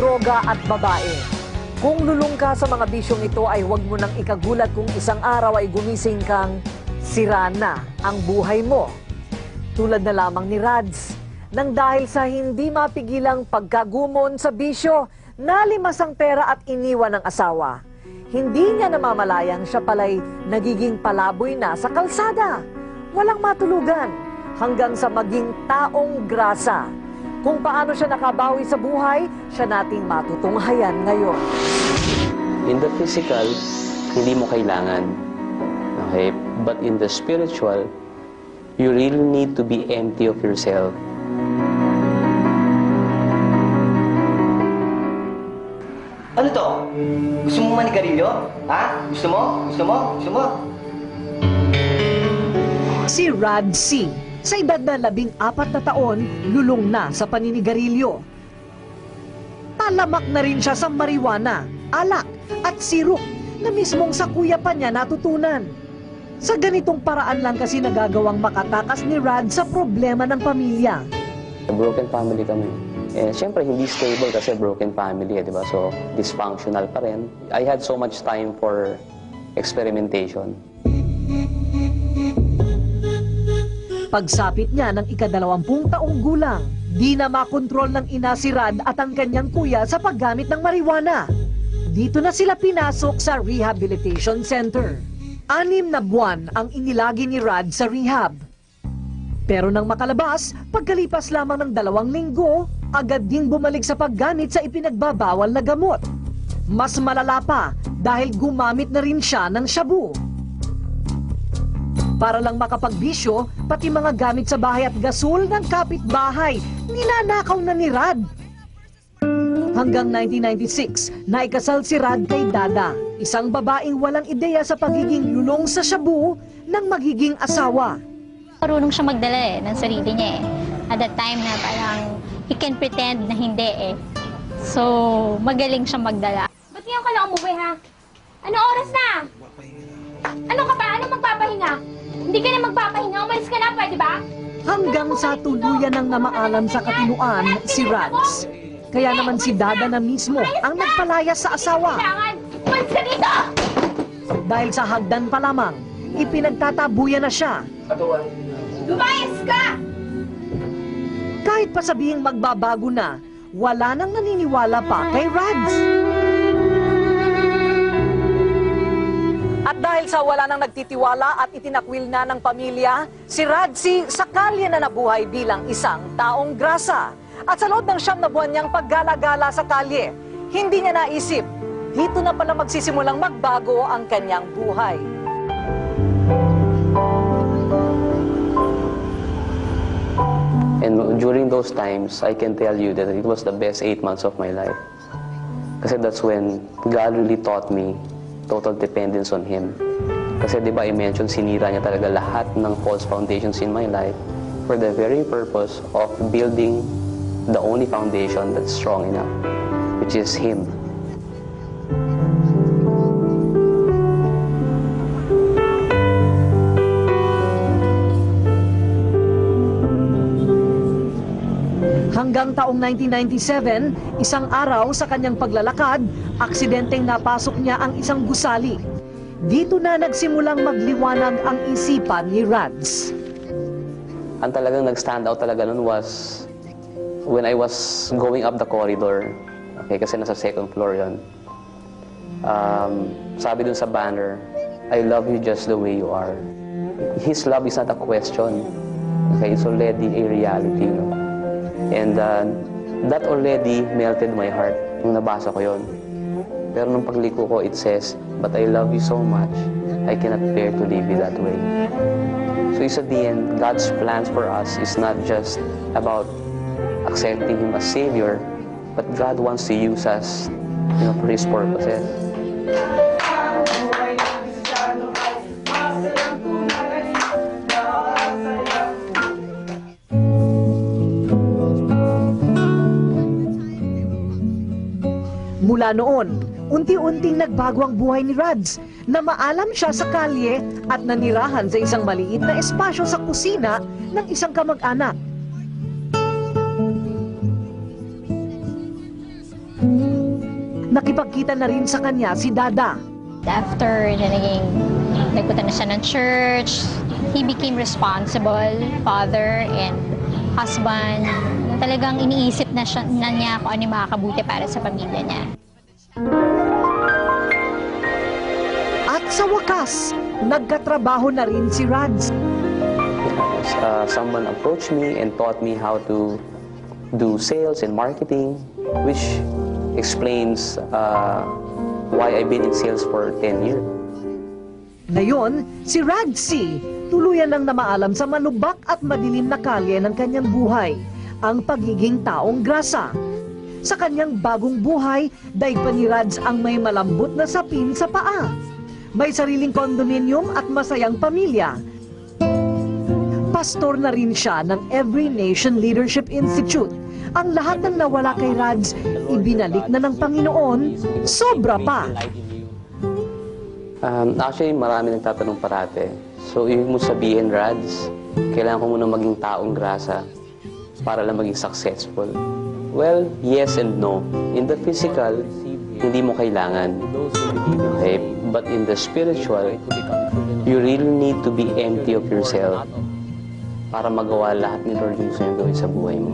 droga at babae. Kung lulong ka sa mga bisyong ito ay huwag mo nang ikagulat kung isang araw ay gumising kang sira na ang buhay mo. Tulad na lamang ni Rads, nang dahil sa hindi mapigilang pagkagumon sa bisyo, nalimas ang pera at iniwan ng asawa. Hindi niya namamalayang siya pala'y nagiging palaboy na sa kalsada. Walang matulugan hanggang sa maging taong grasa. Kung paano siya nakabawi sa buhay, siya nating matutunghayan ngayon. In the physical, hindi mo kailangan. Okay? But in the spiritual, you really need to be empty of yourself. Ano to? Gusto mo manigarilyo? Ha? Gusto mo? Gusto mo? Gusto mo? Si Rad C. Sa edad na 14 na taon, lulong na sa paninigarilyo. Talamak na rin siya sa marijuana, alak at sirup na mismong sa kuya pa niya natutunan. Sa ganitong paraan lang kasi nagagawang makatakas ni Rad sa problema ng pamilya. Broken family kami. Eh, siyempre, hindi stable kasi broken family, di ba? So, dysfunctional pa rin. I had so much time for experimentation. Pagsapit niya ng ika-20 taong gulang, di na makontrol ng ina si Rad at ang kanyang kuya sa paggamit ng marijuana. Dito na sila pinasok sa Rehabilitation Center. 6 na buwan ang inilagi ni Rad sa rehab. Pero nang makalabas, pagkalipas lamang ng 2 linggo, agad ding bumalik sa paggamit sa ipinagbabawal na gamot. Mas malala pa dahil gumamit na rin siya ng shabu. Para lang makapagbisyo, pati mga gamit sa bahay at gasol ng kapitbahay, ninanakaw na ni Rad. Hanggang 1996, naikasal si Rad kay Dada, isang babaeng walang ideya sa pagiging lulong sa shabu ng magiging asawa. Marunong siya magdala ng sarili niya At that time na parang he can pretend na hindi So, magaling siya magdala. Ba't ngayon ka lang umuwi, ha? Ano oras na? Ano ka ba? Ano magpapahinga? Hindi ka na magpapahinga. Umalis ka na, pwede ba? Hanggang sa tuluyan ng namaalam sa katinuan si Rads. Kaya naman si Dada na mismo ang nagpalaya sa asawa. Umalis ka dito! Dahil sa hagdan pa lamang, ipinagtatabuyan na siya. Lumayas ka! Kahit pa sabihing magbabago na, wala nang naniniwala pa kay Rads. At dahil sa wala nang nagtitiwala at itinakwil na ng pamilya, si Radsi sa kalye na nabuhay bilang isang taong grasa. At sa loob ng 9 na buwan niyang paggala-gala sa kalye, hindi niya naisip, dito na pala magsisimulang magbago ang kanyang buhay. And during those times, I can tell you that it was the best 8 months of my life. Kasi that's when God really taught me total dependence on Him. Kasi di ba I-mention, sinira niya talaga lahat ng false foundations in my life for the very purpose of building the only foundation that's strong enough, which is Him. Hanggang taong 1997, isang araw sa kanyang paglalakad, aksidenteng napasok niya ang isang gusali. Dito na nagsimulang magliwanag ang isipan ni Rads. Ang talagang nag-stand out talaga nun was when I was going up the corridor. Okay, kasi nasa 2nd floor yun. Sabi dun sa banner, I love you just the way you are. His love is not a question. Okay, it's already a reality, no? And that already melted my heart nung nabasa ko yon. Pero nung pagliko ko, it says, but I love you so much, I cannot bear to live you that way. So at the end, God's plans for us is not just about accepting Him as Savior, but God wants to use us, for His purposes. Mula noon, unti-unting nagbago ang buhay ni Rads na maalam siya sa kalye at nanirahan sa isang maliit na espasyo sa kusina ng isang kamag-anak. Nakipagkita na rin sa kanya si Dada. After na nagpunta na siya ng church, he became responsible father and husband. Talagang iniisip na niya kung ano yung makakabuti para sa pamilya niya. At sa wakas, nagkatrabaho na rin si Rads. Someone approached me and taught me how to do sales and marketing, which explains why I've been in sales for 10 years. Ngayon, si Radzi, tuluyan nang namaalam sa malubak at madilim na kalye ng kanyang buhay, ang pagiging taong grasa. Sa kanyang bagong buhay, daig pa ni Rads ang may malambot na sapin sa paa. May sariling condominium at masayang pamilya. Pastor na rin siya ng Every Nation Leadership Institute. Ang lahat ng nawala kay Rads, ibinalik na ng Panginoon, sobra pa. Actually, marami nagtatanong parate. So, ibig mo sabihin, Rads, kailangan ko muna maging taong grasa para lang maging successful. Well, yes and no. In the physical, hindi mo kailangan. Okay? But in the spiritual, you really need to be empty of yourself para magawa lahat ni Lord yung gusto niyo gawin sa buhay mo.